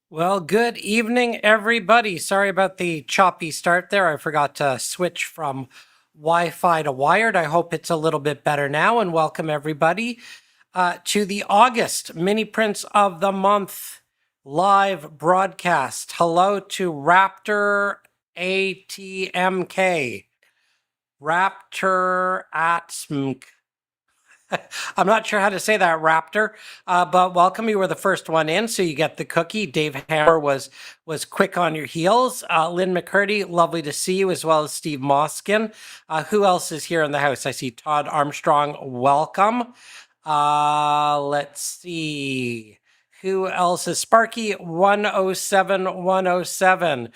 Well, good evening, everybody. Sorry about the choppy start there. I forgot to switch from Wi-Fi to wired. I hope it's a little bit better now, and welcome everybody to the August mini prints of the month live broadcast. Hello to Raptor ATMK. Raptor ATMK. I'm not sure how to say that, Raptor, but welcome. You were the first one in, so you get the cookie. Dave Hammer was quick on your heels. Lynn McCurdy, lovely to see you, as well as Steve Moskin. Who else is here in the house? I see Todd Armstrong. Welcome. Let's see. Who else is Sparky 107107?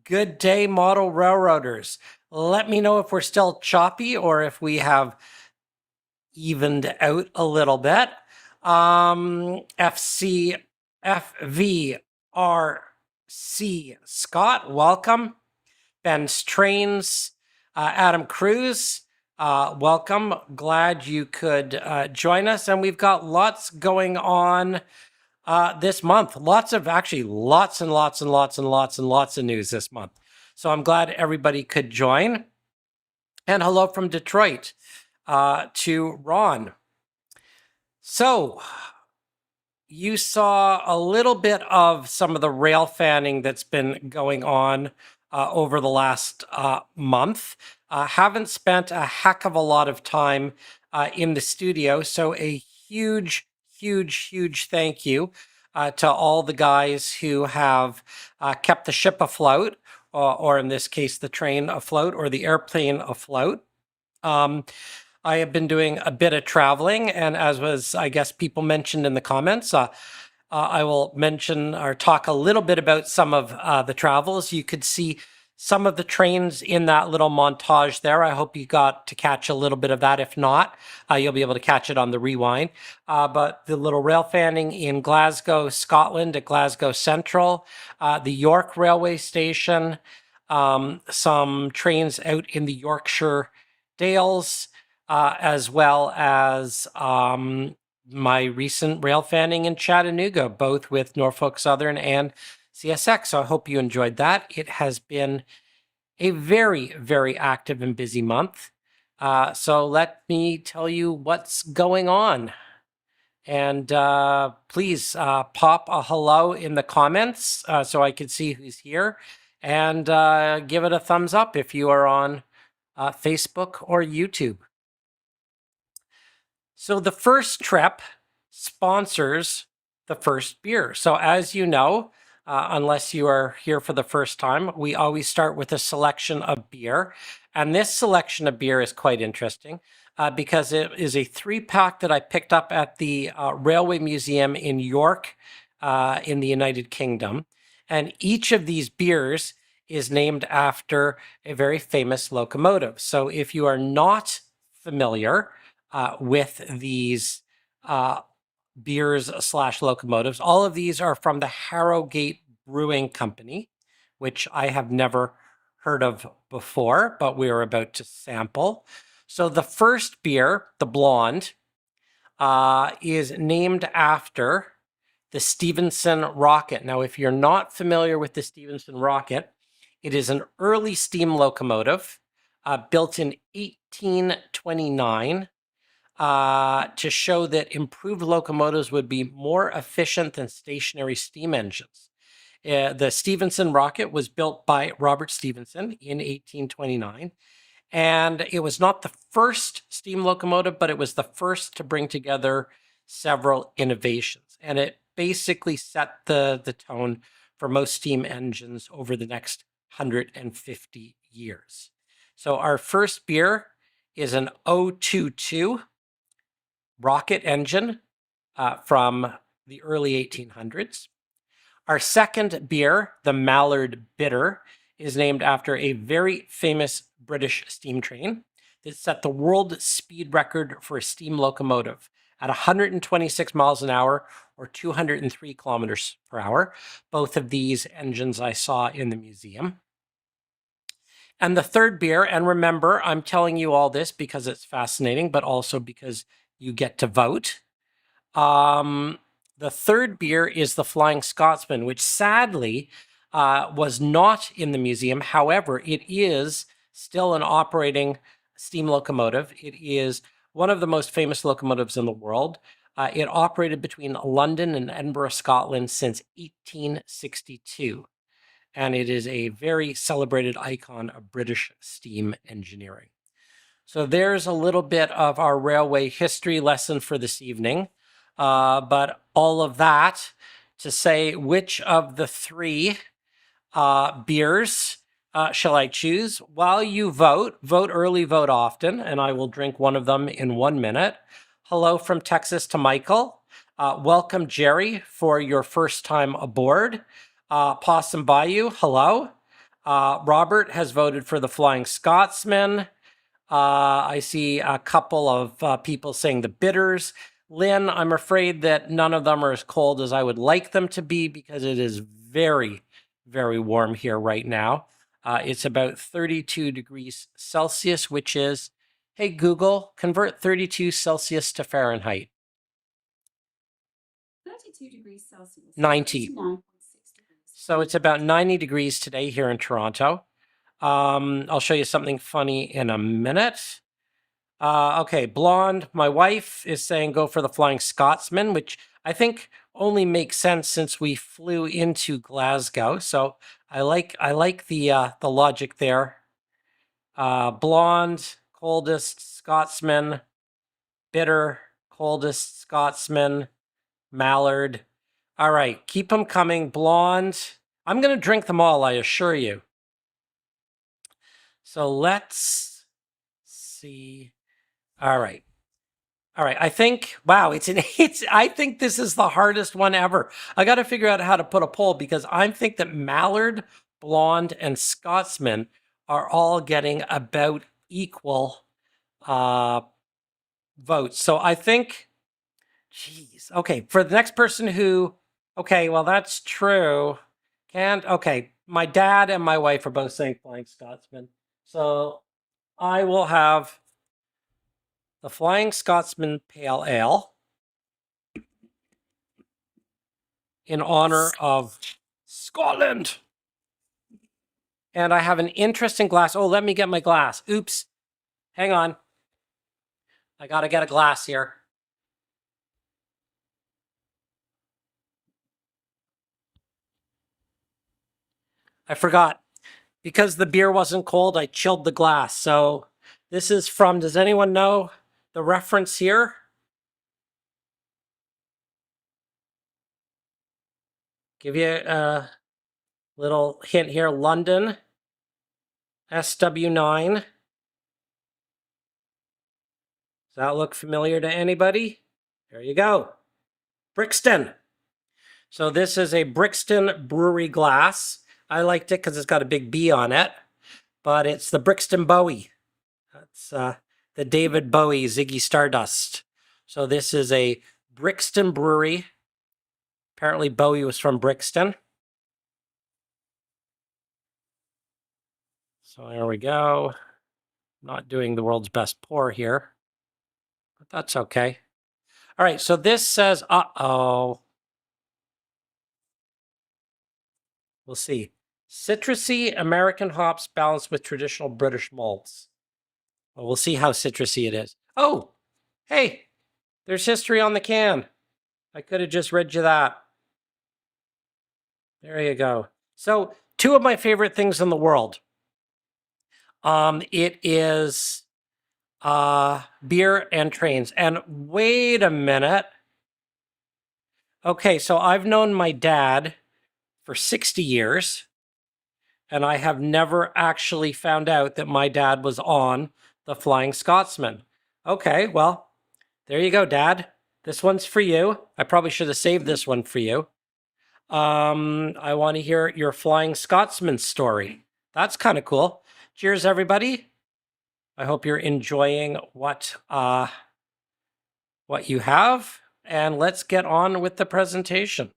Good day, model railroaders. Let me know if we're still choppy or if we have evened out a little bit. FC FVRC Scott, welcome. Ben's Trains, Adam Cruz, welcome. Glad you could join us. And we've got lots going on this month. Lots and lots and lots of news this month. So I'm glad everybody could join. And hello from Detroit to Ron. So you saw a little bit of some of the rail fanning that's been going on over the last month. Haven't spent a heck of a lot of time in the studio, so a huge thank you to all the guys who have kept the ship afloat, or in this case, the train afloat or the airplane afloat. I have been doing a bit of traveling, and as was, I guess, people mentioned in the comments, I will mention or talk a little bit about some of the travels. You could see some of the trains in that little montage there. I hope you got to catch a little bit of that. If not, you'll be able to catch it on the rewind. But the little rail fanning in Glasgow, Scotland at Glasgow Central, the York Railway Station, some trains out in the Yorkshire Dales, as well as my recent rail fanning in Chattanooga, both with Norfolk Southern and CSX. So I hope you enjoyed that. It has been a very active and busy month. So let me tell you what's going on. And please pop a hello in the comments so I can see who's here. And give it a thumbs up if you are on Facebook or YouTube. So the first trip sponsors the first beer. So as you know, unless you are here for the first time, we always start with a selection of beer. And this selection of beer is quite interesting because it is a 3-pack that I picked up at the Railway Museum in York in the United Kingdom. And each of these beers is named after a very famous locomotive. So if you are not familiar with these beers / locomotives. All of these are from the Harrogate Brewing Company, which I have never heard of before, but we are about to sample. So the first beer, the blonde, is named after the Stephenson rocket. Now, if you're not familiar with the Stephenson rocket, it is an early steam locomotive built in 1829 to show that improved locomotives would be more efficient than stationary steam engines. The Stephenson rocket was built by Robert Stephenson in 1829, and it was not the first steam locomotive, but it was the first to bring together several innovations. And it basically set the tone for most steam engines over the next 150 years. So our first beer is an 022 rocket engine from the early 1800s. Our second beer, the Mallard Bitter, is named after a very famous British steam train that set the world speed record for a steam locomotive at 126 miles an hour or 203 kilometers per hour. Both of these engines I saw in the museum. And the third beer, and remember, I'm telling you all this because it's fascinating, but also because you get to vote. The third beer is the Flying Scotsman, which sadly was not in the museum. However, it is still an operating steam locomotive. It is one of the most famous locomotives in the world. It operated between London and Edinburgh, Scotland since 1862. And it is a very celebrated icon of British steam engineering. So there's a little bit of our railway history lesson for this evening. But all of that to say, which of the three beers shall I choose? While you vote early, vote often, and I will drink one of them in 1 minute. Hello from Texas to Michael. Welcome, Jerry, for your first time aboard. Possum Bayou, hello. Robert has voted for the Flying Scotsman. I see a couple of people saying the bitters. Lynn, I'm afraid that none of them are as cold as I would like them to be because it is very, very warm here right now. It's about 32 degrees Celsius, which is, hey, Google, convert 32 Celsius to Fahrenheit. 32 degrees Celsius. 90. 69.6 degrees. So it's about 90 degrees today here in Toronto. I'll show you something funny in a minute. Okay, Blonde, my wife, is saying go for the Flying Scotsman, which I think only makes sense since we flew into Glasgow. So I like the logic there. Blonde, coldest Scotsman, bitter, coldest Scotsman, Mallard. All right, keep them coming. Blonde. I'm going to drink them all, I assure you. So let's see. All right. I think, wow, I think this is the hardest one ever. I got to figure out how to put a poll because I think that Mallard, Blonde, and Scotsman are all getting about equal votes. So I think, geez, okay, for the next person who, okay, well, that's true. Okay, my dad and my wife are both saying Flying Scotsman. So I will have the Flying Scotsman Pale Ale in honor of Scotland. And I have an interesting glass. Oh, let me get my glass. Oops. Hang on. I got to get a glass here. I forgot. Because the beer wasn't cold, I chilled the glass. So this is from, does anyone know the reference here? Give you a little hint here. London, SW9. Does that look familiar to anybody? There you go. Brixton. So this is a Brixton Brewery glass. I liked it because it's got a big B on it, but it's the Brixton Bowie. That's the David Bowie Ziggy Stardust. So this is a Brixton Brewery. Apparently Bowie was from Brixton. So there we go. Not doing the world's best pour here, but that's okay. All right, so this says, uh-oh. We'll see. Citrusy American hops balanced with traditional British malts. Well, we'll see how citrusy it is. Oh, hey, there's history on the can. I could have just read you that. There you go. So, two of my favorite things in the world. It is beer and trains. And wait a minute. Okay, so I've known my dad for 60 years, and I have never actually found out that my dad was on the Flying Scotsman. Okay, well, there you go, Dad. This one's for you. I probably should have saved this one for you. I want to hear your Flying Scotsman story. That's kind of cool. Cheers, everybody. I hope you're enjoying what you have, and let's get on with the presentation.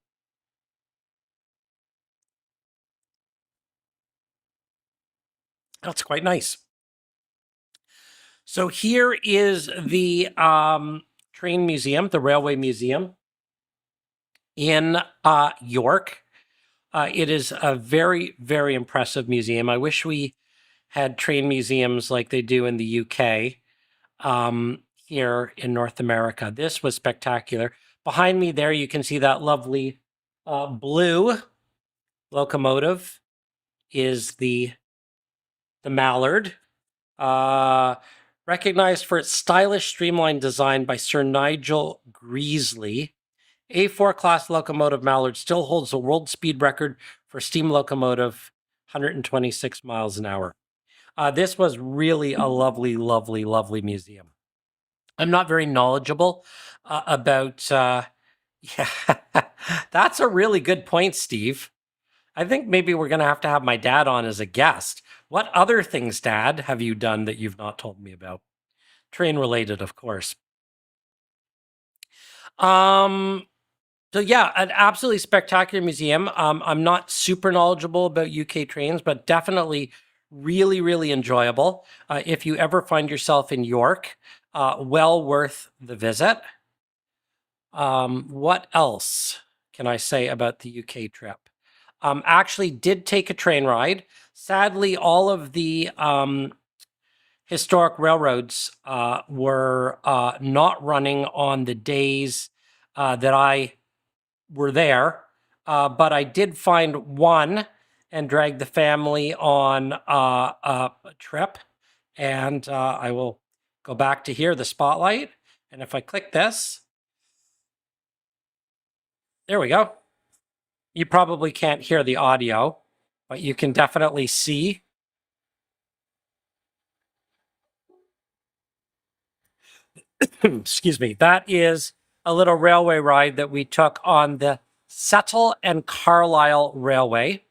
That's quite nice. So here is the train museum, the railway museum. in York. It is a very, very impressive museum. I wish we had train museums like they do in the UK here in North America. This was spectacular. Behind me there, you can see that lovely blue locomotive is the Mallard. Recognized for its stylish, streamlined design by Sir Nigel Greasley. A4 class locomotive Mallard still holds the world speed record for steam locomotive, 126 miles an hour. This was really a lovely, lovely, lovely museum. I'm not very knowledgeable about. Yeah, that's a really good point, Steve. I think maybe we're going to have my dad on as a guest. What other things, Dad, have you done that you've not told me about? Train related, of course. So yeah, an absolutely spectacular museum. I'm not super knowledgeable about UK trains, but definitely really, really enjoyable. If you ever find yourself in York, well worth the visit. What else can I say about the UK trip? Actually did take a train ride. Sadly, all of the historic railroads were not running on the days that I were there, but I did find one and drag the family on a trip. And I will go back to here, the spotlight. And if I click this, there we go. You probably can't hear the audio, but you can definitely see. Excuse me. That is a little railway ride that we took on the Settle and Carlisle Railway,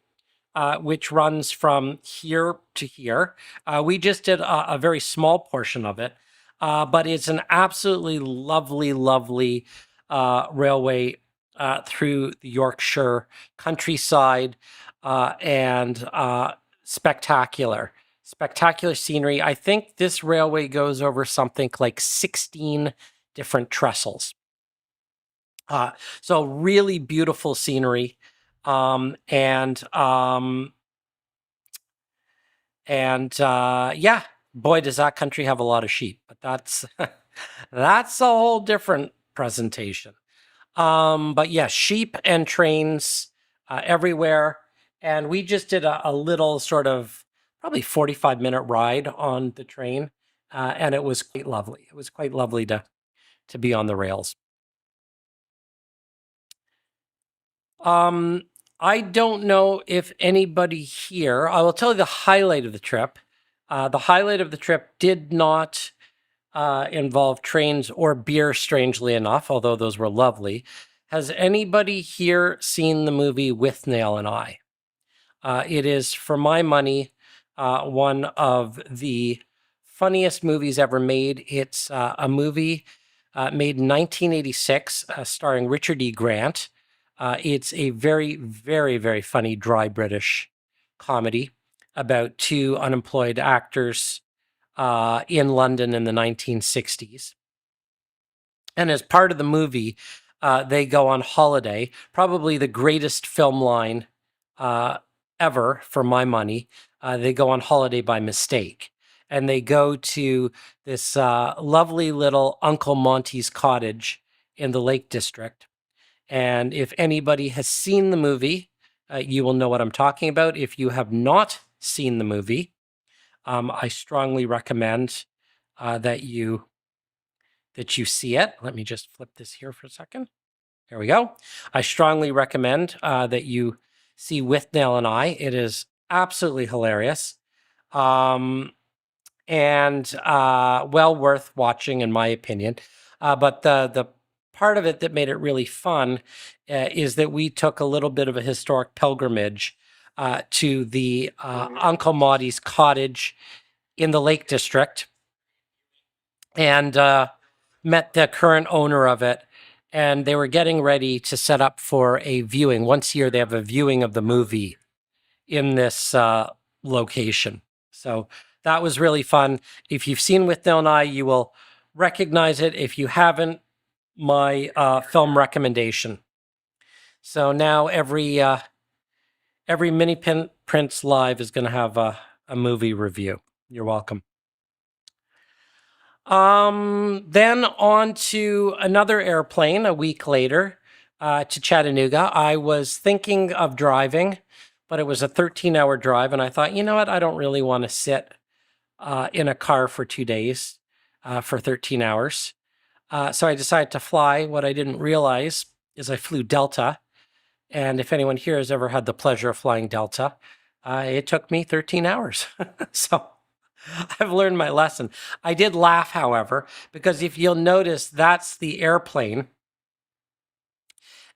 which runs from here to here. We just did a very small portion of it, but it's an absolutely lovely, lovely railway through the Yorkshire countryside and spectacular. Spectacular scenery. I think this railway goes over something like 16 different trestles. So really beautiful scenery. And yeah, boy, does that country have a lot of sheep, but that's that's a whole different presentation. But yeah, sheep and trains everywhere. And we just did a little sort of probably 45-minute ride on the train. And it was quite lovely. It was quite lovely to be on the rails. I don't know if anybody here, I will tell you the highlight of the trip. The highlight of the trip did not involve trains or beer, strangely enough, although those were lovely. Has anybody here seen the movie Withnail and I? It is, for my money, one of the funniest movies ever made. It's a movie made in 1986, starring Richard E. Grant. It's a very, very, very funny, dry British comedy about two unemployed actors in London in the 1960s. And as part of the movie, they go on holiday, probably the greatest film line ever for my money. They go on holiday by mistake. And they go to this lovely little Uncle Monty's cottage in the Lake District. And if anybody has seen the movie, you will know what I'm talking about. If you have not seen the movie, I strongly recommend that you see it. Let me just flip this here for a second. There we go. I strongly recommend that you see Withnail and I. It is absolutely hilarious, and well worth watching, in my opinion. But the part of it that made it really fun is that we took a little bit of a historic pilgrimage to the Uncle Maudie's cottage in the Lake District, and met the current owner of it. And they were getting ready to set up for a viewing. Once a year, they have a viewing of the movie in this location. So that was really fun. If you've seen Withnail and I, you will recognize it. If you haven't, my film recommendation. So now every mini prints live is going to have a movie review. You're welcome. Then on to another airplane a week later to Chattanooga. I was thinking of driving, but it was a 13-hour drive, and I thought, you know what, I don't really want to sit in a car for 2 days for 13 hours. So I decided to fly. What I didn't realize is I flew Delta. And if anyone here has ever had the pleasure of flying Delta, it took me 13 hours. So I've learned my lesson. I did laugh, however, because if you'll notice, that's the airplane.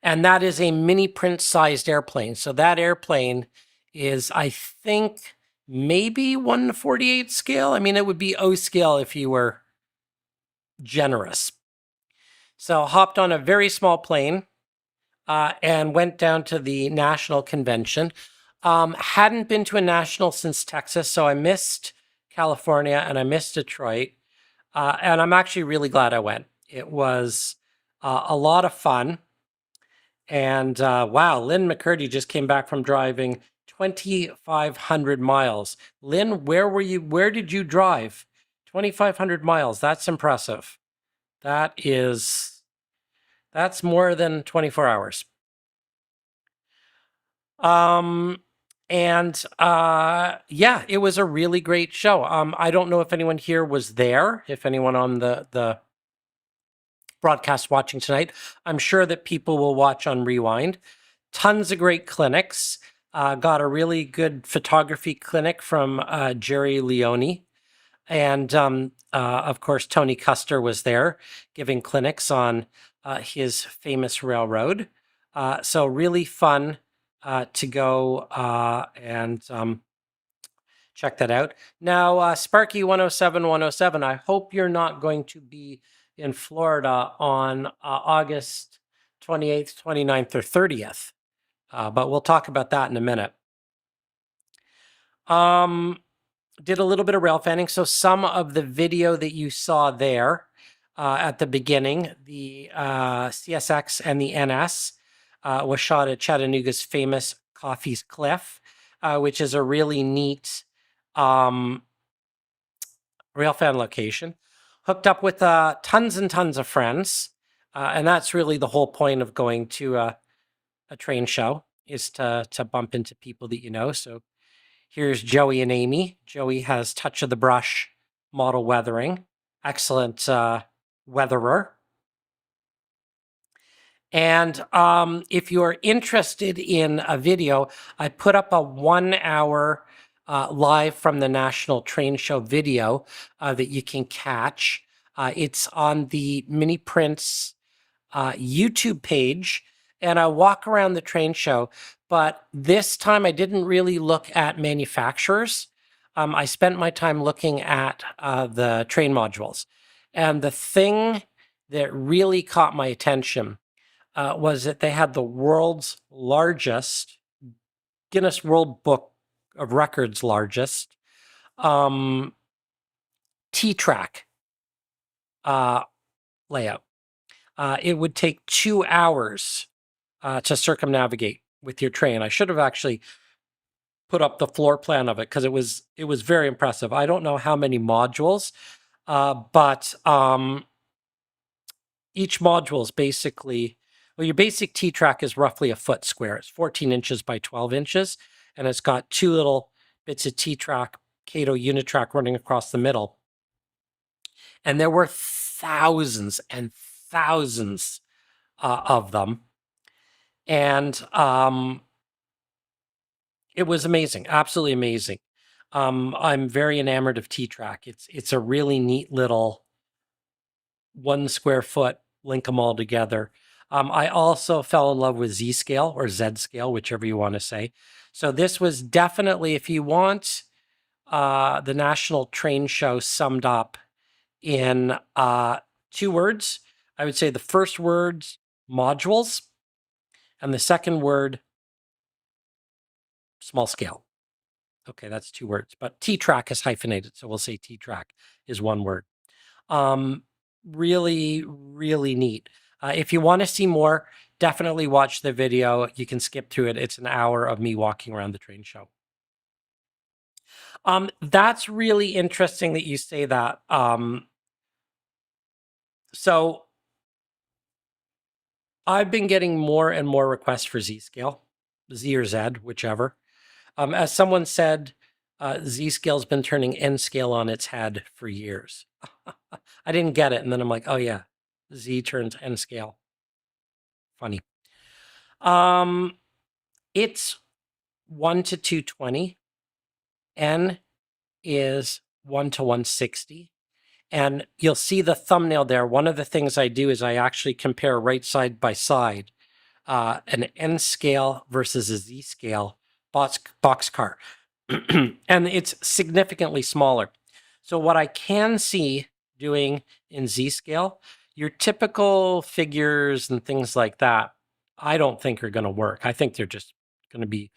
And that is a mini print sized airplane. So that airplane is, I think, maybe 1/48 scale. I mean, it would be O scale if you were generous. So hopped on a very small plane and went down to the national convention. Hadn't been to a national since Texas, so I missed California and I missed Detroit. And I'm actually really glad I went. It was a lot of fun. And wow, Lynn McCurdy just came back from driving 2,500 miles. Lynn, where were you? Where did you drive? 2,500 miles. That's impressive. That's more than 24 hours. Yeah, it was a really great show. I don't know if anyone here was there, if anyone on the broadcast watching tonight. I'm sure that people will watch on Rewind. Tons of great clinics. Got a really good photography clinic from Jerry Leone. And of course, Tony Custer was there giving clinics on his famous railroad. So really fun to go and check that out. Now, Sparky 107, I hope you're not going to be in Florida on August 28th, 29th, or 30th. But we'll talk about that in a minute. Did a little bit of rail fanning. So some of the video that you saw there at the beginning, the CSX and the NS was shot at Chattanooga's famous Coffee's Cliff, which is a really neat rail fan location. Hooked up with tons and tons of friends. And that's really the whole point of going to a train show, is to bump into people that you know. So here's Joey and Amy. Joey has Touch of the Brush model weathering. Excellent weatherer. And if you're interested in a video, I put up a 1 hour live from the National Train Show video that you can catch. It's on the Mini Prints YouTube page, and I walk around the train show. But this time I didn't really look at manufacturers. I spent my time looking at the train modules. And the thing that really caught my attention was that they had the world's largest, Guinness World Book of Records largest, T-track layout. It would take 2 hours to circumnavigate with your train. I should have actually put up the floor plan of it because it was very impressive. I don't know how many modules, but each module is basically, well, your basic T-track is roughly a foot square. It's 14 inches by 12 inches, and it's got two little bits of T-track, Cato Unitrack running across the middle. And there were thousands and thousands of them. And it was amazing, absolutely amazing. I'm very enamored of T-track. It's a really neat little 1 square foot, link them all together. I also fell in love with Z-scale or Z-scale, whichever you want to say. So this was definitely, if you want the National Train Show summed up in 2 words, I would say the first word, modules, and the second word, small scale. Okay, that's 2 words, but T-track is hyphenated, so we'll say T-track is 1 word. Really, really neat. If you want to see more, definitely watch the video. You can skip through it. It's an hour of me walking around the train show. That's really interesting that you say that. So I've been getting more and more requests for Z-scale, Z or Z, whichever. As someone said, Z-scale's been turning N-scale on its head for years. I didn't get it, and then I'm like, oh yeah, Z turns N-scale. Funny. It's 1 to 220. N is 1 to 160. And you'll see the thumbnail there. One of the things I do is I actually compare right side by side an N scale versus a Z scale boxcar. And it's significantly smaller. So what I can see doing in Z scale, your typical figures and things like that, I don't think are going to work. I think they're just going to be,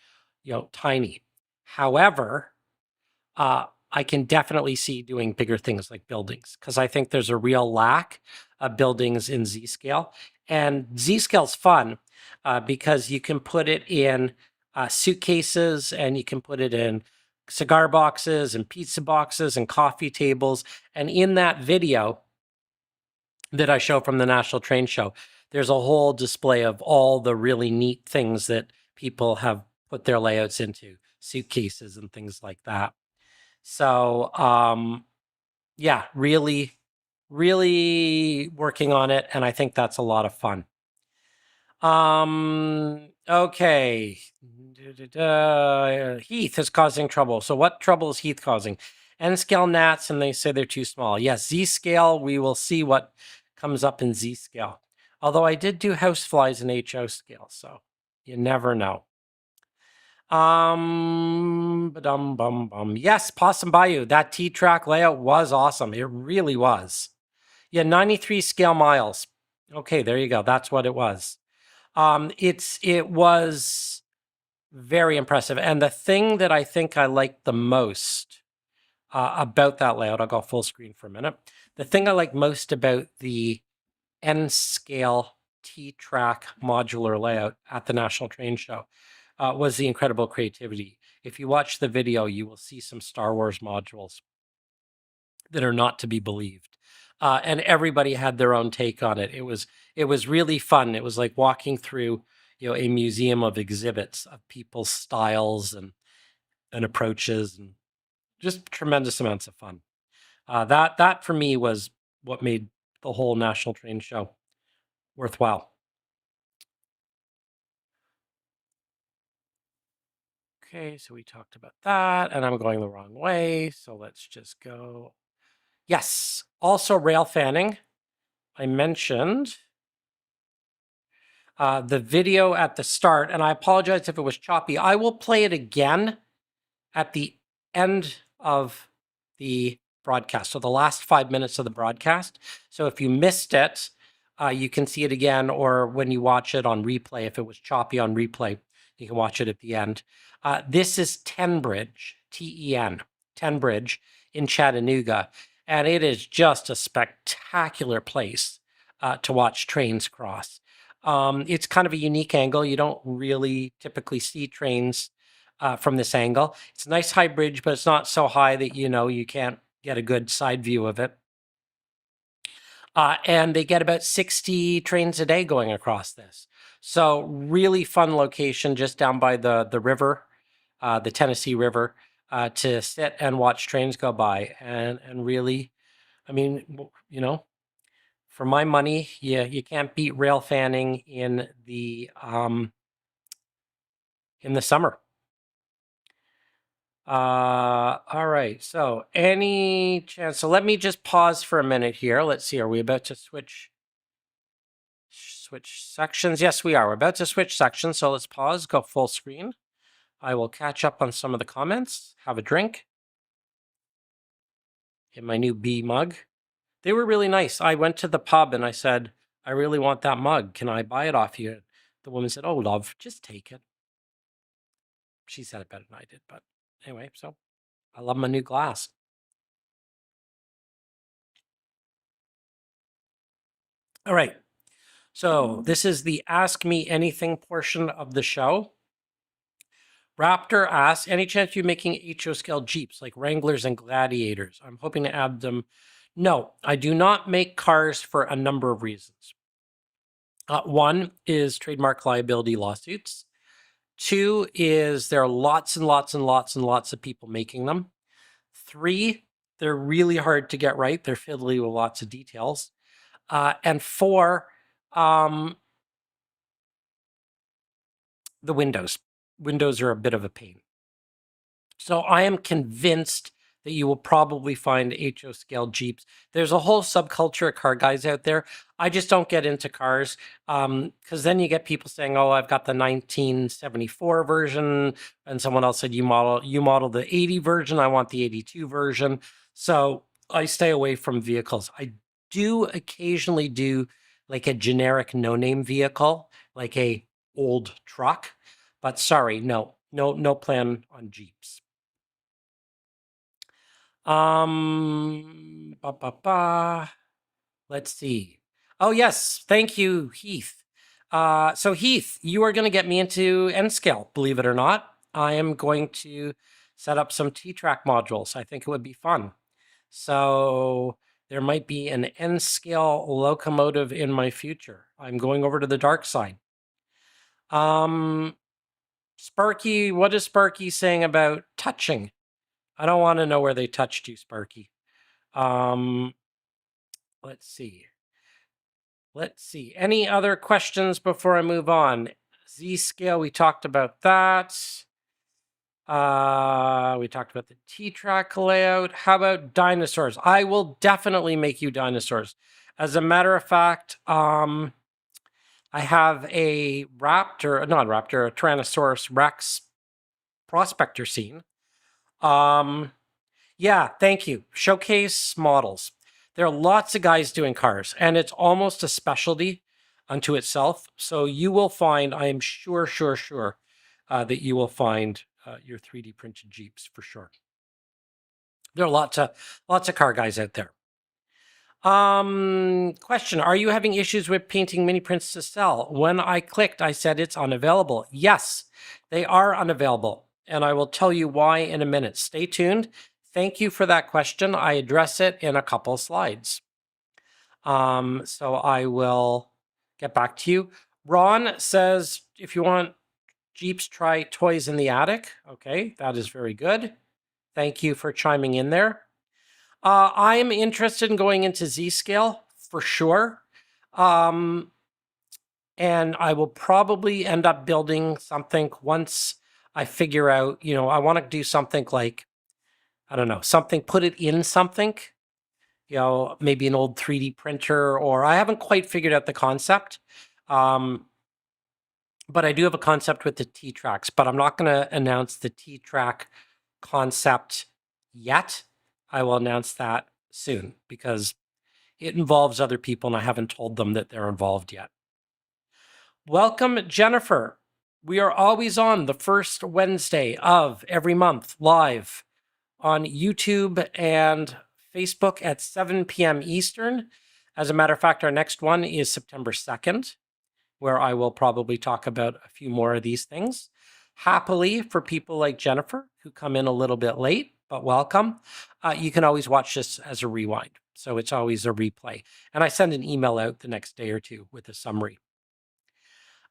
tiny. However, I can definitely see doing bigger things like buildings because I think there's a real lack of buildings in Z scale. And Z scale's fun because you can put it in suitcases and you can put it in cigar boxes and pizza boxes and coffee tables. And in that video that I show from the National Train Show, there's a whole display of all the really neat things that people have put their layouts into, suitcases and things like that. So, yeah, really, really working on it. And I think that's a lot of fun. Okay. Heath is causing trouble. So what trouble is Heath causing? N-scale gnats, and they say they're too small. Yes, Z-scale, we will see what comes up in Z-scale. Although I did do houseflies in HO scale, so you never know. Yes, Possum Bayou. That T-track layout was awesome. It really was. Yeah, 93 scale miles. Okay, there you go. That's what it was. It was very impressive. And the thing that I think I liked the most about that layout, I'll go full screen for a minute. The thing I like most about the N scale T-track modular layout at the National Train Show was the incredible creativity. If you watch the video, you will see some Star Wars modules that are not to be believed. And everybody had their own take on it. It was really fun. It was like walking through, a museum of exhibits of people's styles and approaches, and just tremendous amounts of fun. That for me was what made the whole National Train Show worthwhile. Okay, so we talked about that, and I'm going the wrong way, so let's just go. Yes, also rail fanning. I mentioned the video at the start, and I apologize if it was choppy. I will play it again at the end of the broadcast, so the last 5 minutes of the broadcast. So if you missed it, you can see it again, or when you watch it on replay, if it was choppy on replay, you can watch it at the end. This is Ten Bridge, T-E-N, Ten Bridge in Chattanooga, and it is just a spectacular place to watch trains cross. It's kind of a unique angle. You don't really typically see trains from this angle. It's a nice high bridge, but it's not so high that you can't get a good side view of it. And they get about 60 trains a day going across this. So really fun location just down by the river, the Tennessee River, to sit and watch trains go by. And really, I mean, for my money, you can't beat rail fanning in the summer. All right. So any chance? So let me just pause for a minute here. Let's see. Are we about to switch sections? Yes, we are. We're about to switch sections. So let's pause. Go full screen. I will catch up on some of the comments. Have a drink. Get my new B mug. They were really nice. I went to the pub and I said, I really want that mug. Can I buy it off you? The woman said, oh, love, just take it. She said it better than I did. But anyway, so I love my new glass. All right. So this is the Ask Me Anything portion of the show. Raptor asks, any chance you're making HO scale Jeeps like Wranglers and Gladiators? I'm hoping to add them. No, I do not make cars for a number of reasons. One is trademark liability lawsuits. Two is there are lots and lots and lots and lots of people making them. Three, they're really hard to get right. They're fiddly with lots of details. And four, the windows. Windows are a bit of a pain. So I am convinced that you will probably find HO scale Jeeps. There's a whole subculture of car guys out there. I just don't get into cars because then you get people saying, "Oh, I've got the 1974 version," and someone else said, "You model the 80 version. I want the 82 version." So I stay away from vehicles. I do occasionally do like a generic no-name vehicle, like a old truck, but sorry, no plan on Jeeps. Let's see. Oh, yes. Thank you, Heath. So Heath, you are going to get me into N-Scale, believe it or not. I am going to set up some T-Track modules. I think it would be fun. So there might be an N-Scale locomotive in my future. I'm going over to the dark side. Sparky, what is Sparky saying about touching? I don't want to know where they touched you, Sparky. Let's see. Any other questions before I move on? Z-scale, we talked about that. We talked about the T-track layout. How about dinosaurs? I will definitely make you dinosaurs. As a matter of fact, I have a a Tyrannosaurus Rex prospector scene. Yeah, thank you. Showcase models. There are lots of guys doing cars, and it's almost a specialty unto itself. So you will find, I am sure, that you will find your 3D printed Jeeps for sure. There are lots of car guys out there. Question, are you having issues with painting mini prints to sell? When I clicked, I said it's unavailable. Yes, they are unavailable, and I will tell you why in a minute. Stay tuned. Thank you for that question. I address it in a couple of slides. So I will get back to you. Ron says, if you want Jeeps, try Toys in the Attic. Okay, that is very good. Thank you for chiming in there. I am interested in going into Z-scale for sure. And I will probably end up building something once I figure out, I want to do something like, I don't know, put it in something, maybe an old 3D printer, or I haven't quite figured out the concept. But I do have a concept with the T-Tracks, but I'm not going to announce the T-Track concept yet. I will announce that soon because it involves other people and I haven't told them that they're involved yet. Welcome, Jennifer. We are always on the first Wednesday of every month live on YouTube and Facebook at 7 p.m. Eastern. As a matter of fact, our next one is September 2nd, where I will probably talk about a few more of these things. Happily, for people like Jennifer, who come in a little bit late, but welcome, you can always watch this as a rewind. So it's always a replay. And I send an email out the next day or two with a summary.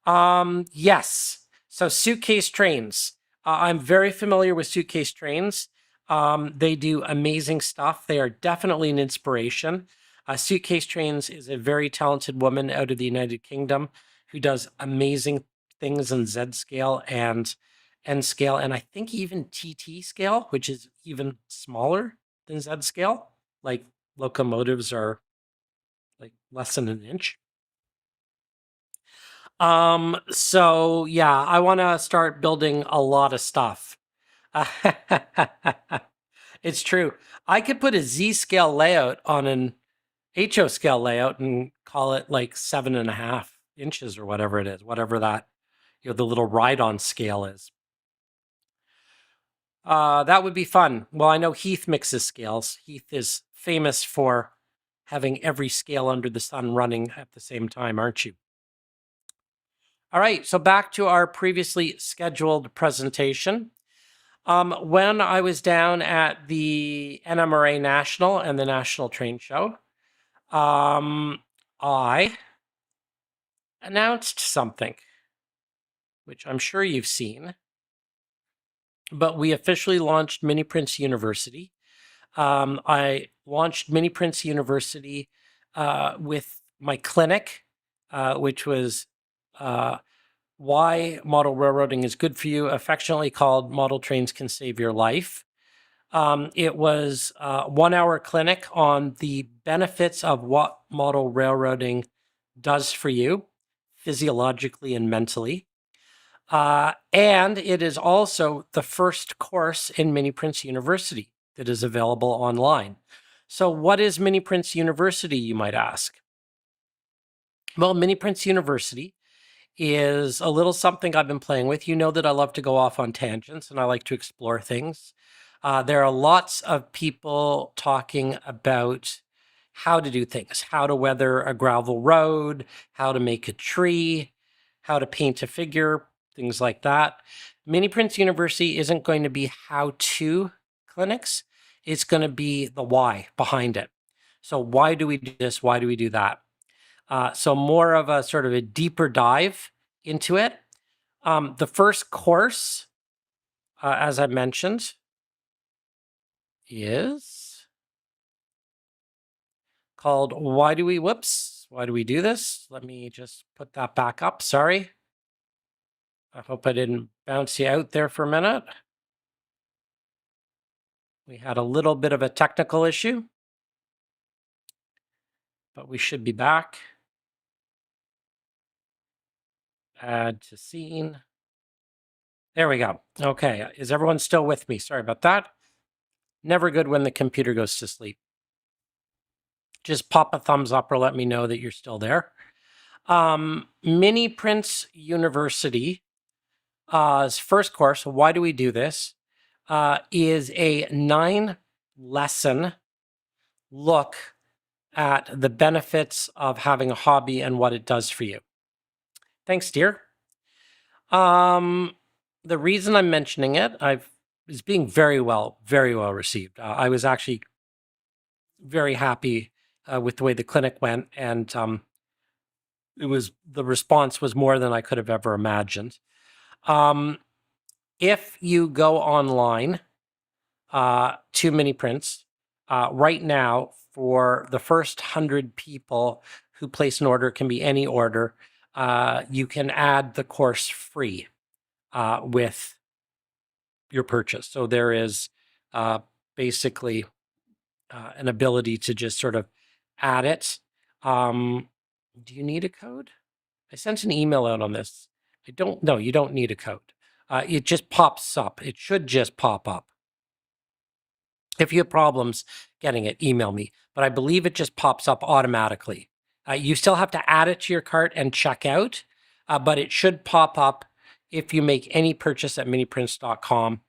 Yes, so Suitcase Trains. I'm very familiar with Suitcase Trains. They do amazing stuff. They are definitely an inspiration. Suitcase Trains is a very talented woman out of the United Kingdom who does amazing things in Z scale and N scale, and I think even TT scale, which is even smaller than Z scale. Like locomotives are like less than an inch. So yeah, I want to start building a lot of stuff. It's true. I could put a Z scale layout on an HO scale layout and call it like 7.5 inches or whatever it is, whatever that, the little ride-on scale is. That would be fun. Well, I know Heath mixes scales. Heath is famous for having every scale under the sun running at the same time, aren't you? All right, so back to our previously scheduled presentation. When I was down at the NMRA National and the National Train Show, I announced something, which I'm sure you've seen, but we officially launched miniprints University. I launched miniprints University with my clinic, which was Why Model Railroading is Good for You, affectionately called Model Trains Can Save Your Life. It was a 1 hour clinic on the benefits of what model railroading does for you physiologically and mentally. And it is also the first course in miniprints University that is available online. So what is miniprints University, you might ask? Well, miniprints University is a little something I've been playing with. You know that I love to go off on tangents and I like to explore things. There are lots of people talking about how to do things, how to weather a gravel road, how to make a tree, how to paint a figure, things like that. Miniprints University isn't going to be how-to clinics. It's going to be the why behind it. So why do we do this? Why do we do that? So more of a sort of a deeper dive into it. The first course, as I mentioned, is called Why Do We Do This? Let me just put that back up. Sorry. I hope I didn't bounce you out there for a minute. We had a little bit of a technical issue, but we should be back. Add to scene. There we go. Okay. Is everyone still with me? Sorry about that. Never good when the computer goes to sleep. Just pop a thumbs up or let me know that you're still there. miniprints University first course, Why Do We Do This? Is a 9-lesson look at the benefits of having a hobby and what it does for you. Thanks, dear. The reason I'm mentioning it, is being very well received. I was actually very happy with the way the clinic went, and the response was more than I could have ever imagined. If you go online to miniprints right now, for the first 100 people who place an order, it can be any order, you can add the course free with your purchase. So there is basically an ability to just sort of add it. Do you need a code? I sent an email out on this. No, you don't need a code. It just pops up. It should just pop up. If you have problems getting it, email me. But I believe it just pops up automatically. You still have to add it to your cart and check out, but it should pop up if you make any purchase at miniprints.com.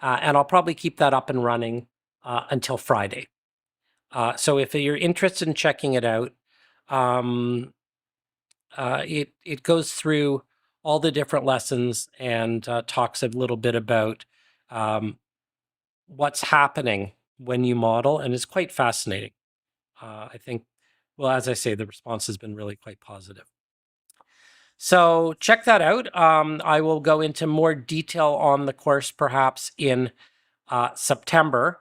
And I'll probably keep that up and running until Friday. So if you're interested in checking it out, it goes through all the different lessons and talks a little bit about what's happening when you model, and it's quite fascinating. I think, well, as I say, the response has been really quite positive. So check that out. I will go into more detail on the course perhaps in September.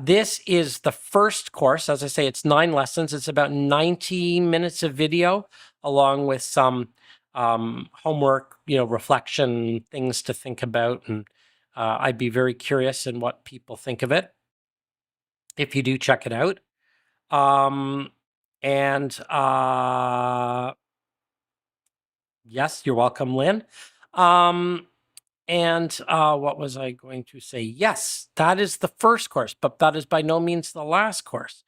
This is the first course. As I say, it's 9 lessons. It's about 90 minutes of video, along with some homework, reflection, things to think about. And I'd be very curious in what people think of it if you do check it out. Yes, you're welcome, Lynn. What was I going to say? Yes, that is the first course, but that is by no means the last course,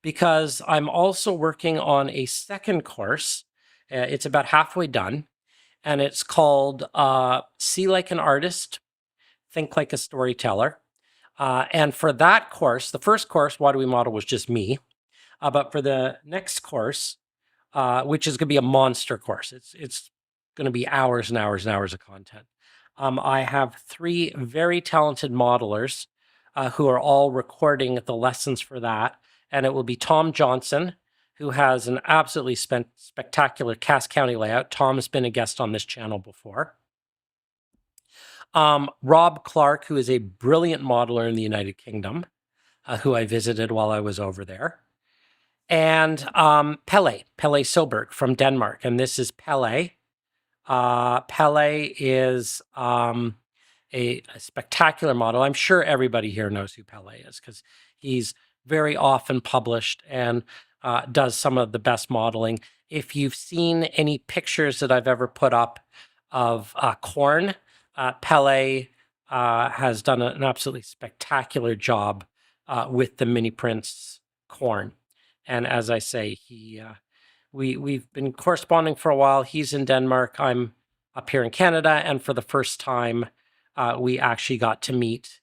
because I'm also working on a second course. It's about halfway done, and it's called See Like an Artist, Think Like a Storyteller. And for that course, the first course, Why Do We Model, was just me. But for the next course, which is going to be a monster course, it's going to be hours and hours and hours of content. I have 3 very talented modelers who are all recording the lessons for that. And it will be Tom Johnson, who has an absolutely spectacular Cass County layout. Tom has been a guest on this channel before. Rob Clark, who is a brilliant modeler in the United Kingdom, who I visited while I was over there. And Pelle Soberg from Denmark. And this is Pelle. Pelle is a spectacular model. I'm sure everybody here knows who Pelle is because he's very often published and does some of the best modeling. If you've seen any pictures that I've ever put up of corn, Pelle has done an absolutely spectacular job with the mini prints corn. And as I say, we've been corresponding for a while. He's in Denmark. I'm up here in Canada. And for the first time, we actually got to meet.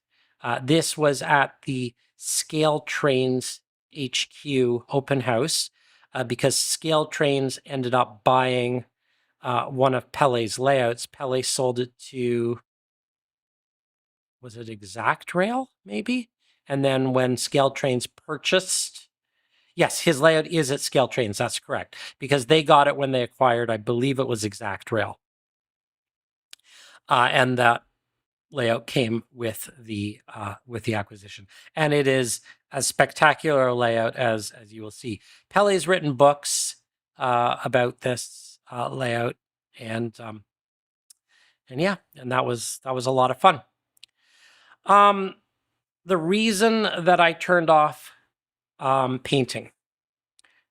This was at the Scale Trains HQ open house because Scale Trains ended up buying one of Pelle's layouts. Pelle sold it to, was it Exact Rail, maybe? And then when Scale Trains purchased, yes, his layout is at Scale Trains. That's correct, because they got it when they acquired, I believe it was Exact Rail. And that layout came with the acquisition, and it is a spectacular layout as you will see. Pelle's written books about this layout, and yeah, and that was a lot of fun. The reason that I turned off painting,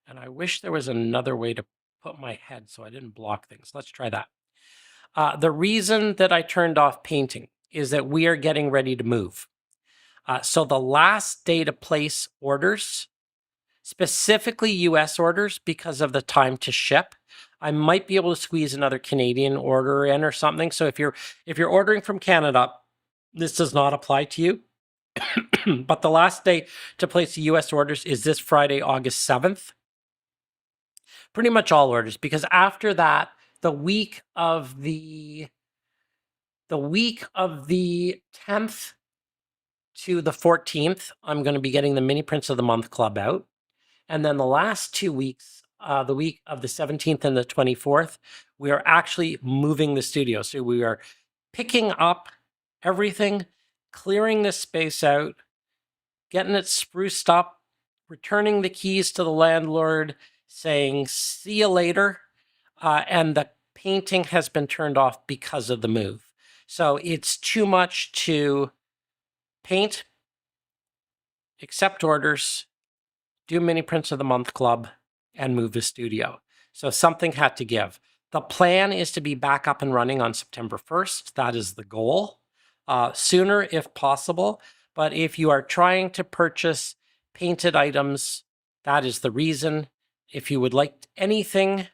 and I wish there was another way to put my head so I didn't block things. Let's try that. The reason that I turned off painting is that we are getting ready to move. So the last day to place orders, specifically US orders, because of the time to ship, I might be able to squeeze another Canadian order in or something. So if you're ordering from Canada, this does not apply to you. But the last day to place the US orders is this Friday, August 7th. Pretty much all orders, because after that, the week of the 10th to the 14th, I'm going to be getting the Mini Prints of the Month Club out. And then the last 2 weeks, the week of the 17th and the 24th, we are actually moving the studio. So we are picking up everything, clearing the space out, getting it spruced up, returning the keys to the landlord, saying, see you later. And the painting has been turned off because of the move. So it's too much to paint, accept orders, do Mini Prints of the Month Club, and move the studio. So something had to give. The plan is to be back up and running on September 1st. That is the goal. Sooner if possible. But if you are trying to purchase painted items, that is the reason. If you would like anything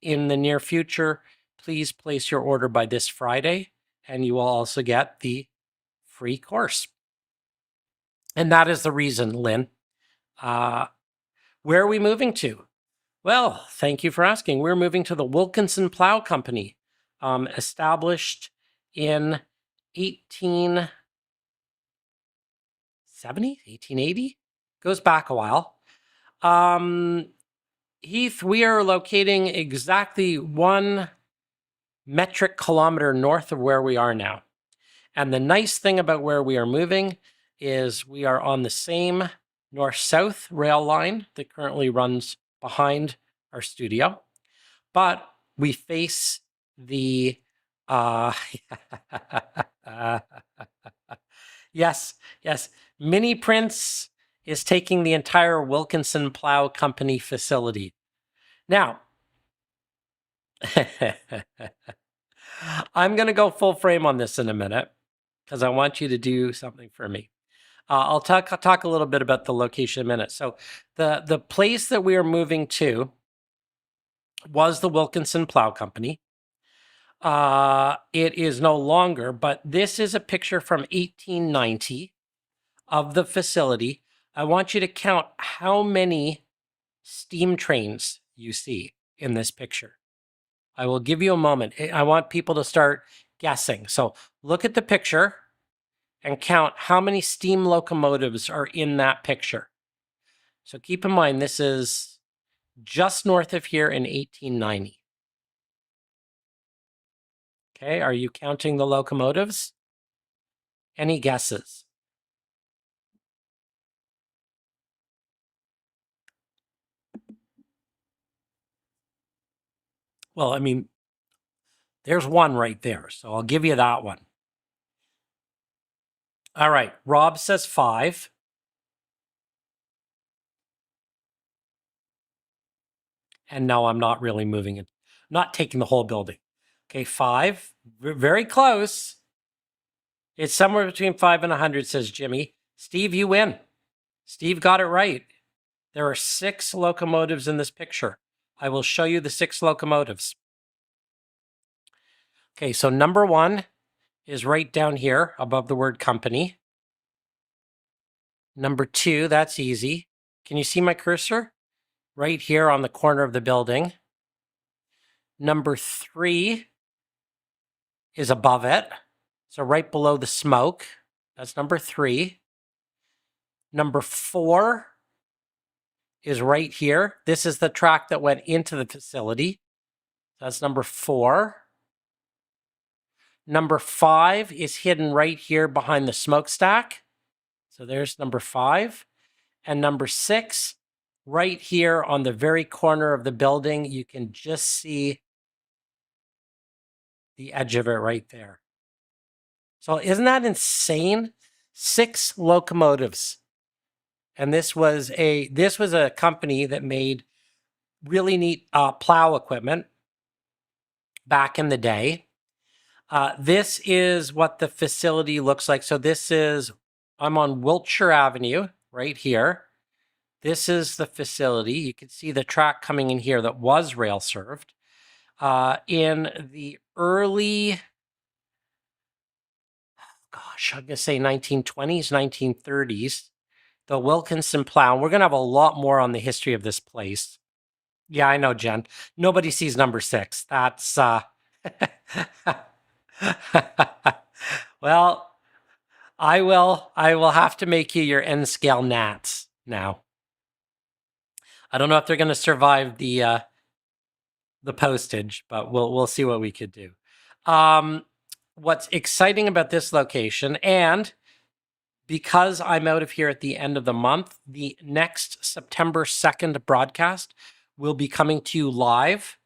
in the near future, please place your order by this Friday, and you will also get the free course. And that is the reason, Lynn. Where are we moving to? Well, thank you for asking. We're moving to the Wilkinson Plow Company, established in 1870, 1880? Goes back a while. Heath, we are locating exactly 1 metric kilometer north of where we are now. And the nice thing about where we are moving is we are on the same north-south rail line that currently runs behind our studio, but we face the yes, Mini Prints is taking the entire Wilkinson Plow Company facility. Now, I'm going to go full frame on this in a minute because I want you to do something for me. I'll talk a little bit about the location in a minute. So the place that we are moving to was the Wilkinson Plow Company. It is no longer, but this is a picture from 1890 of the facility. I want you to count how many steam trains you see in this picture. I will give you a moment. I want people to start guessing. So look at the picture and count how many steam locomotives are in that picture. So keep in mind, this is just north of here in 1890. Okay, are you counting the locomotives? Any guesses? Well, I mean, there's one right there, so I'll give you that one. All right, Rob says 5. And no, I'm not really moving it. Not taking the whole building. Okay, 5. Very close. It's somewhere between 5 and 100, says Jimmy. Steve, you win. Steve got it right. There are 6 locomotives in this picture. I will show you the 6 locomotives. Okay, so number 1 is right down here above the word company. Number 2, that's easy. Can you see my cursor? Right here on the corner of the building. Number 3 is above it. So right below the smoke. That's number 3. Number 4 is right here. This is the track that went into the facility. That's number 4. Number 5 is hidden right here behind the smokestack. So there's number 5. And number 6, right here on the very corner of the building, you can just see the edge of it right there. So isn't that insane? 6 locomotives. And this was a company that made really neat plow equipment back in the day. This is what the facility looks like. So I'm on Wiltshire Avenue right here. This is the facility. You can see the track coming in here that was rail served. In the early, I'm going to say 1920s, 1930s, the Wilkinson plow. We're going to have a lot more on the history of this place. Yeah, I know, Jen. Nobody sees number 6. That's well, I will have to make you your N scale gnats now. I don't know if they're going to survive the postage, but we'll see what we could do. What's exciting about this location, and because I'm out of here at the end of the month, the next September 2nd broadcast will be coming to you live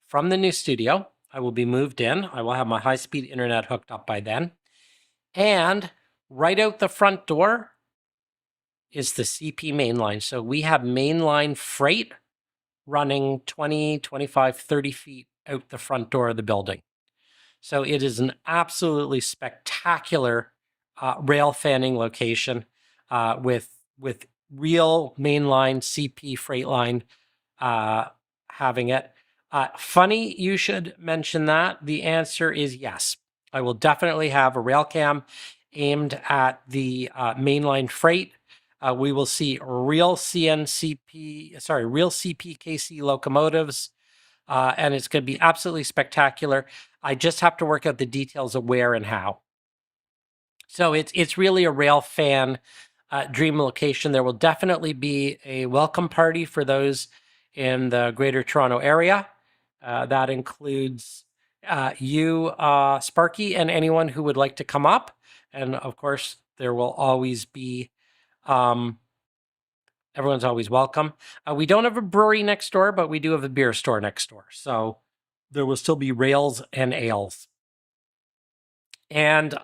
from the new studio. I will be moved in. I will have my high-speed internet hooked up by then. And right out the front door is the CP mainline. So we have mainline freight running 20, 25, 30 feet out the front door of the building. So it is an absolutely spectacular rail fanning location with real mainline CP freight line having it. Funny you should mention that. The answer is yes. I will definitely have a rail cam aimed at the mainline freight. We will see real CPKC locomotives, and it's going to be absolutely spectacular. I just have to work out the details of where and how. So it's really a rail fan dream location. There will definitely be a welcome party for those in the Greater Toronto area. That includes you, Sparky, and anyone who would like to come up. And of course, there will always be, everyone's always welcome. We don't have a brewery next door, but we do have a beer store next door. So there will still be rails and ales. And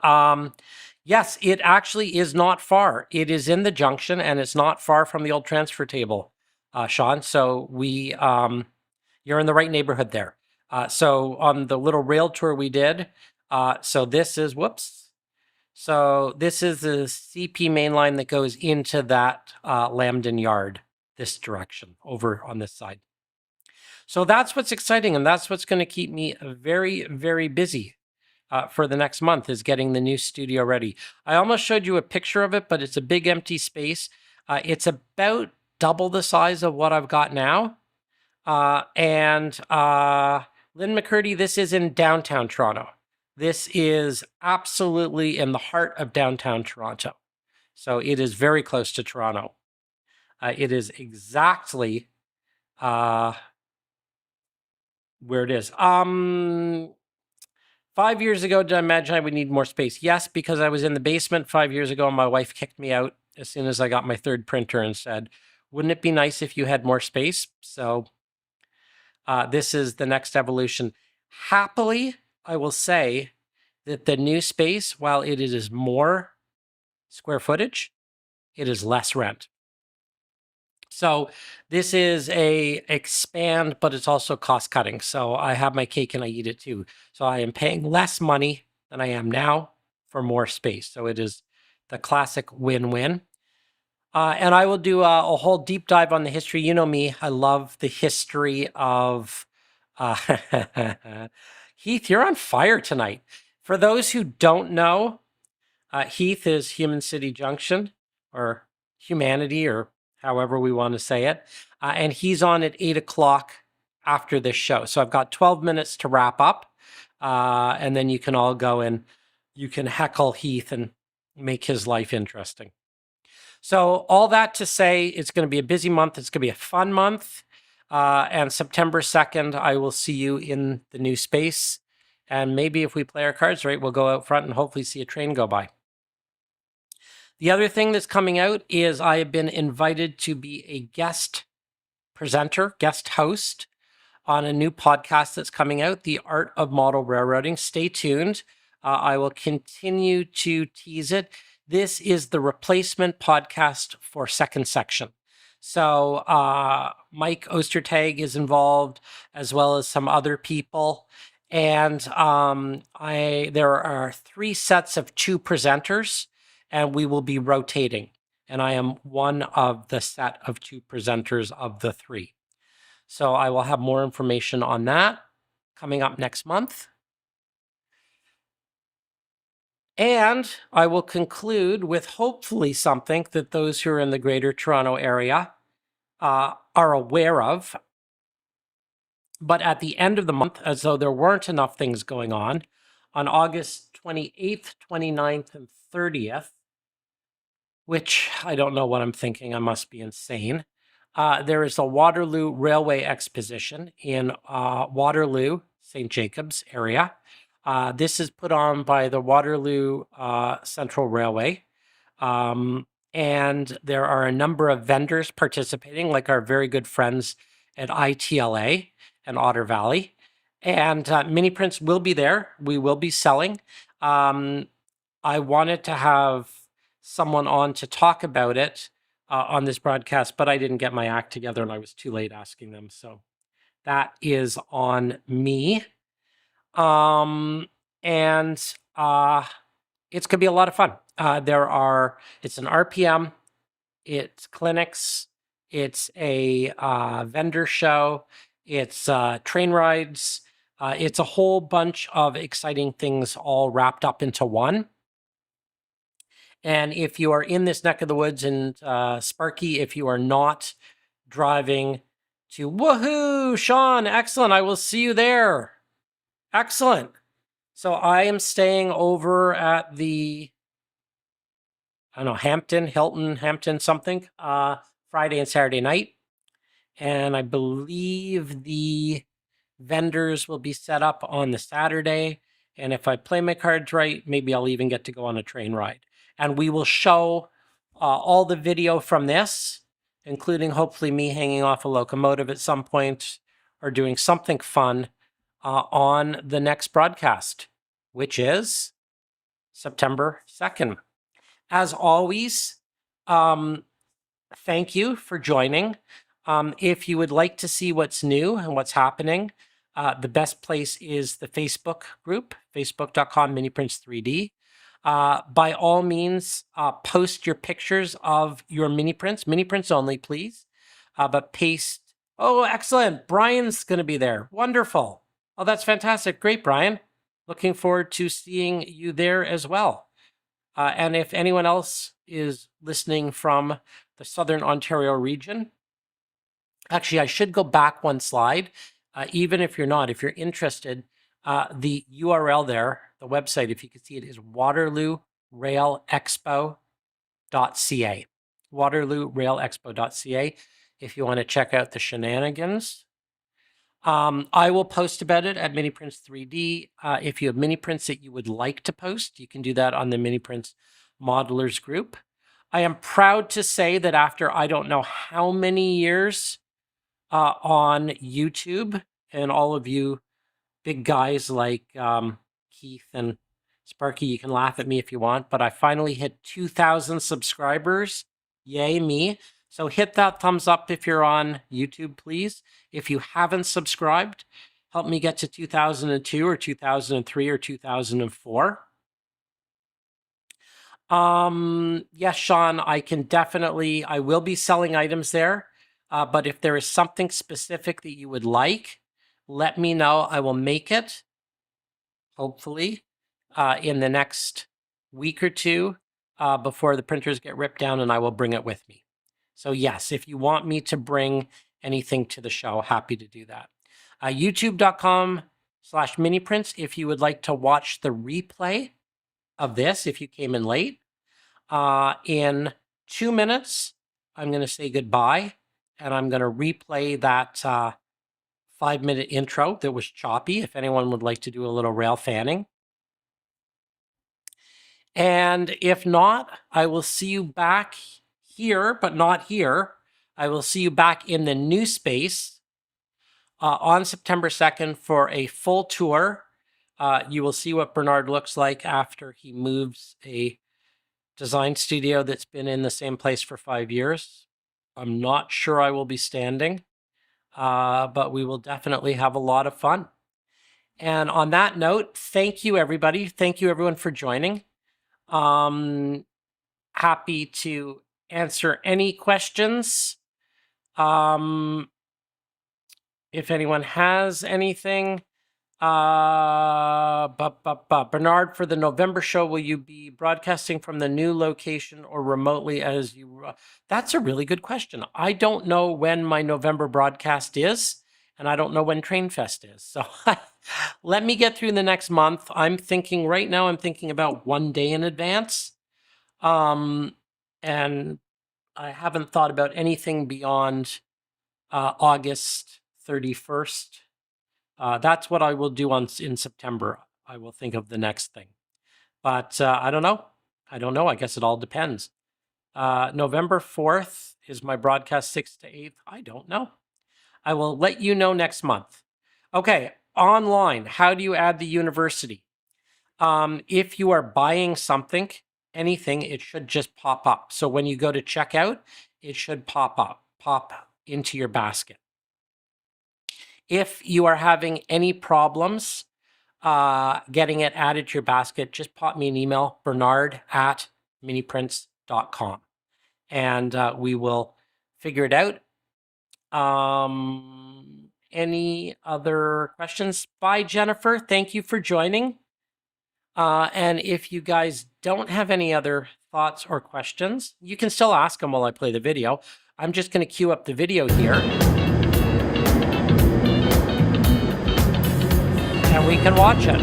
yes, it actually is not far. It is in the junction, and it's not far from the old transfer table, Sean. So you're in the right neighborhood there. So on the little rail tour we did, so this is the CP main line that goes into that Lambden yard, this direction over on this side. So that's what's exciting, and that's what's going to keep me very, very busy for the next month, is getting the new studio ready. I almost showed you a picture of it, but it's a big empty space. It's about double the size of what I've got now. And Lynn McCurdy, this is in downtown Toronto. This is absolutely in the heart of downtown Toronto. So it is very close to Toronto. It is exactly where it is. 5 years ago, did I imagine I would need more space? Yes, because I was in the basement 5 years ago and my wife kicked me out as soon as I got my third printer and said, wouldn't it be nice if you had more space? So this is the next evolution. Happily, I will say that the new space, while it is more square footage, it is less rent. So this is a expand, but it's also cost cutting. So I have my cake and I eat it too. So I am paying less money than I am now for more space. So it is the classic win-win. And I will do a whole deep dive on the history. You know me, I love the history of Heath, you're on fire tonight. For those who don't know, Heath is Human City Junction, or Humanity, or however we want to say it. And he's on at 8 o'clock after this show. So I've got 12 minutes to wrap up. And then you can all go and you can heckle Heath and make his life interesting. So all that to say, it's going to be a busy month. It's going to be a fun month. And September 2nd, I will see you in the new space. And maybe if we play our cards right, we'll go out front and hopefully see a train go by. The other thing that's coming out is I have been invited to be a guest presenter, guest host on a new podcast that's coming out, The Art of Model Railroading. Stay tuned. I will continue to tease it. This is the replacement podcast for Second Section. So Mike Ostertag is involved, as well as some other people. And there are 3 sets of 2 presenters, and we will be rotating. And I am one of the set of 2 presenters of the 3. So I will have more information on that coming up next month. And I will conclude with hopefully something that those who are in the Greater Toronto area are aware of. But at the end of the month, as though there weren't enough things going on August 28th, 29th, and 30th, which I don't know what I'm thinking, I must be insane. There is a Waterloo Railway Exposition in Waterloo, St. Jacobs area. This is put on by the Waterloo Central Railway. And there are a number of vendors participating, like our very good friends at ITLA and Otter Valley. And miniprints will be there. We will be selling. I wanted to have someone on to talk about it on this broadcast, but I didn't get my act together and I was too late asking them. So that is on me. And it's going to be a lot of fun. It's an RPM, it's clinics, it's a vendor show, it's train rides, it's a whole bunch of exciting things all wrapped up into one. And if you are in this neck of the woods in Sparky, if you are not driving to woohoo, Sean, excellent. I will see you there. Excellent. So I am staying over at the, I don't know, Hampton something, Friday and Saturday night. And I believe the vendors will be set up on the Saturday. And if I play my cards right, maybe I'll even get to go on a train ride. And we will show all the video from this, including hopefully me hanging off a locomotive at some point or doing something fun on the next broadcast, which is September 2nd. As always, thank you for joining. If you would like to see what's new and what's happening, the best place is the Facebook group, facebook.com miniprints3D. By all means, post your pictures of your mini prints only, please. But paste. Oh, excellent. Brian's going to be there. Wonderful. Oh, that's fantastic. Great, Brian. Looking forward to seeing you there as well. And if anyone else is listening from the Southern Ontario region, actually, I should go back one slide. even if you're not, if you're interested, the URL there, the website, if you can see it, is waterloorailexpo.ca. waterloorailexpo.ca if you want to check out the shenanigans. I will post about it at miniprints 3D. If you have mini prints that you would like to post, you can do that on the miniprints modelers group. I am proud to say that after I don't know how many years on YouTube, and all of you big guys like Keith and Sparky, you can laugh at me if you want, but I finally hit 2,000 subscribers. Yay me. So hit that thumbs up if you're on YouTube, please. If you haven't subscribed, help me get to 2002 or 2003 or 2004. Yes, Sean, I will be selling items there. But if there is something specific that you would like, let me know. I will make it, hopefully, in the next week or two before the printers get ripped down, and I will bring it with me. So yes, if you want me to bring anything to the show, happy to do that. YouTube.com/miniprints if you would like to watch the replay of this, if you came in late. In 2 minutes, I'm going to say goodbye, and I'm going to replay that 5-minute intro that was choppy, if anyone would like to do a little rail fanning. And if not, I will see you back here, but not here. I will see you back in the new space on September 2nd for a full tour. You will see what Bernard looks like after he moves a design studio that's been in the same place for 5 years. I'm not sure I will be standing, but we will definitely have a lot of fun. And on that note, thank you, everybody. Thank you, everyone, for joining. Happy to answer any questions. If anyone has anything. Bernard, for the November show, will you be broadcasting from the new location or remotely as you... That's a really good question. I don't know when my November broadcast is, and I don't know when Trainfest is. So let me get through the next month. I'm thinking about 1 day in advance. And I haven't thought about anything beyond August 31st. That's what I will do in September. I will think of the next thing. But I don't know. I guess it all depends. November 4th is my broadcast, 6th to 8th. I don't know. I will let you know next month. Okay, online. How do you add the university? If you are buying something, anything, it should just pop up. So when you go to checkout, it should pop into your basket. If you are having any problems getting it added to your basket, just pop me an email, bernard@miniprints.com, and we will figure it out. Any other questions? Bye, Jennifer. Thank you for joining. And if you guys don't have any other thoughts or questions, you can still ask them while I play the video. I'm just going to queue up the video here. And we can watch it.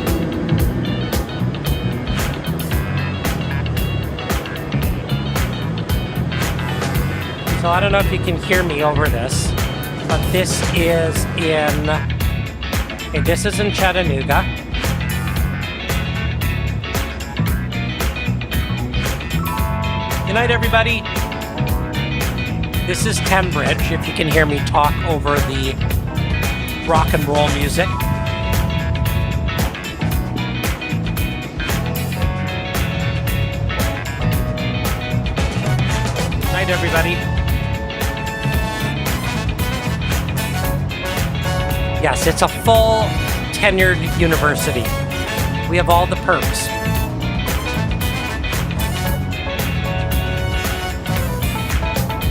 So I don't know if you can hear me over this, but this is in Chattanooga. Good night, everybody. This is Tenbridge, if you can hear me talk over the rock and roll music. Night, everybody. Yes, it's a full tenured university. We have all the perks.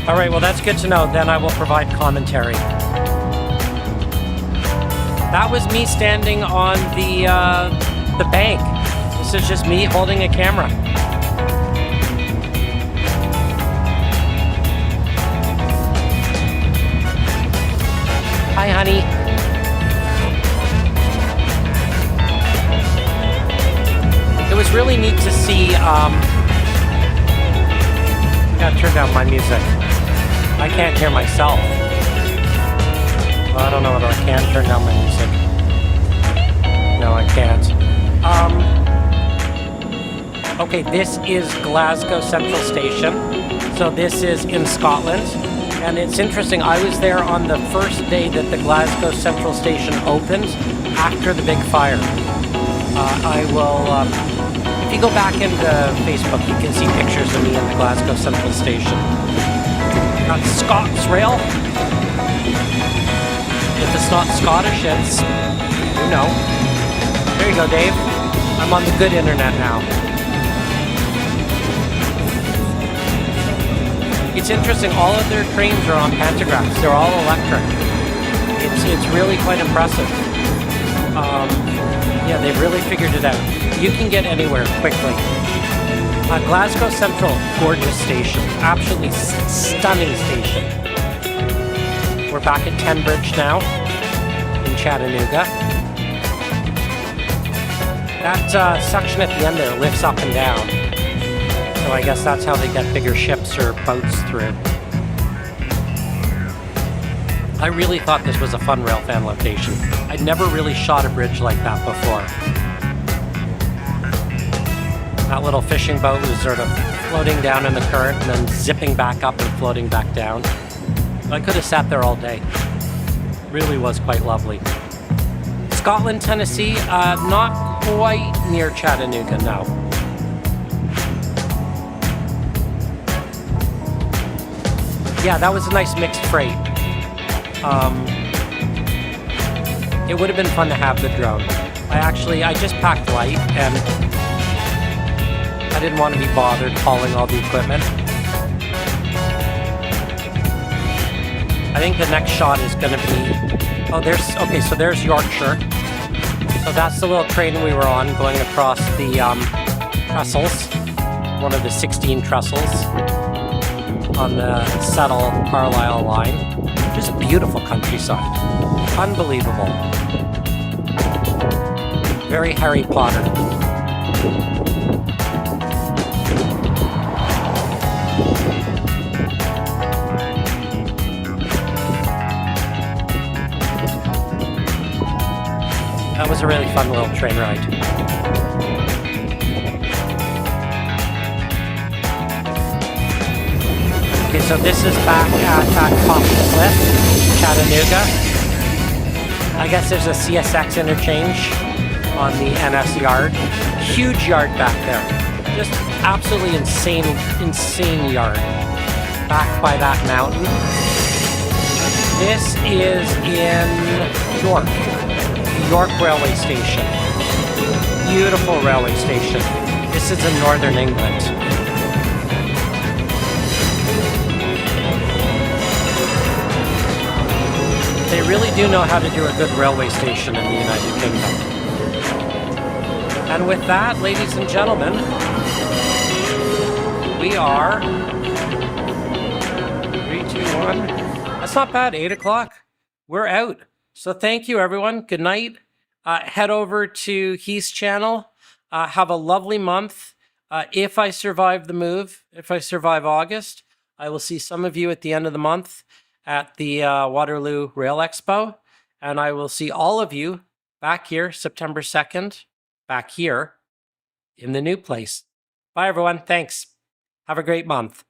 All right, well, that's good to know. Then I will provide commentary. That was me standing on the bank. This is just me holding a camera. Hi, honey. it's really neat to see. Gotta turn down my music. I can't hear myself. Well, I don't know whether I can turn down my music. No, I can't. Okay, this is Glasgow Central Station. So this is in Scotland. And it's interesting, I was there on the first day that the Glasgow Central Station opened after the big fire. I will, if you go back into Facebook, you can see pictures of me in the Glasgow Central Station. Got Scots Rail. If it's not Scottish, it's, you know. There you go, Dave. I'm on the good internet now. It's interesting, all of their trains are on pantographs. They're all electric. It's really quite impressive. Yeah, they've really figured it out. You can get anywhere quickly. Glasgow Central, gorgeous station. Absolutely stunning station. We're back at Tenbridge now in Chattanooga. That section at the end there lifts up and down. So I guess that's how they get bigger ships or boats through. I really thought this was a fun railfan location. I'd never really shot a bridge like that before. That little fishing boat was sort of floating down in the current and then zipping back up and floating back down. I could have sat there all day. Really was quite lovely. Scotland, Tennessee, not quite near Chattanooga, no. Yeah, that was a nice mixed freight. It would have been fun to have the drone. I just packed light and I didn't want to be bothered hauling all the equipment. I think the next shot is going to be, so there's Yorkshire. So that's the little train we were on going across the trestles, one of the 16 trestles on the Settle Carlisle line. Just beautiful countryside. Unbelievable. Very Harry Potter. That was a really fun little train ride. Okay, so this is back at Top Cliff, Chattanooga. I guess there's a CSX interchange on the NS yard. Huge yard back there. Just absolutely insane yard. Back by that mountain. This is in York. York Railway Station. Beautiful railway station. This is in northern England. They really do know how to do a good railway station in the United Kingdom. And with that, ladies and gentlemen, we are 3, 2, 1. That's not bad, 8 o'clock. We're out. So thank you, everyone. Good night. Head over to Heath's channel. Have a lovely month. If I survive the move, if I survive August, I will see some of you at the end of the month at the Waterloo Rail Expo. And I will see all of you back here September 2nd, back here in the new place. Bye, everyone. Thanks. Have a great month.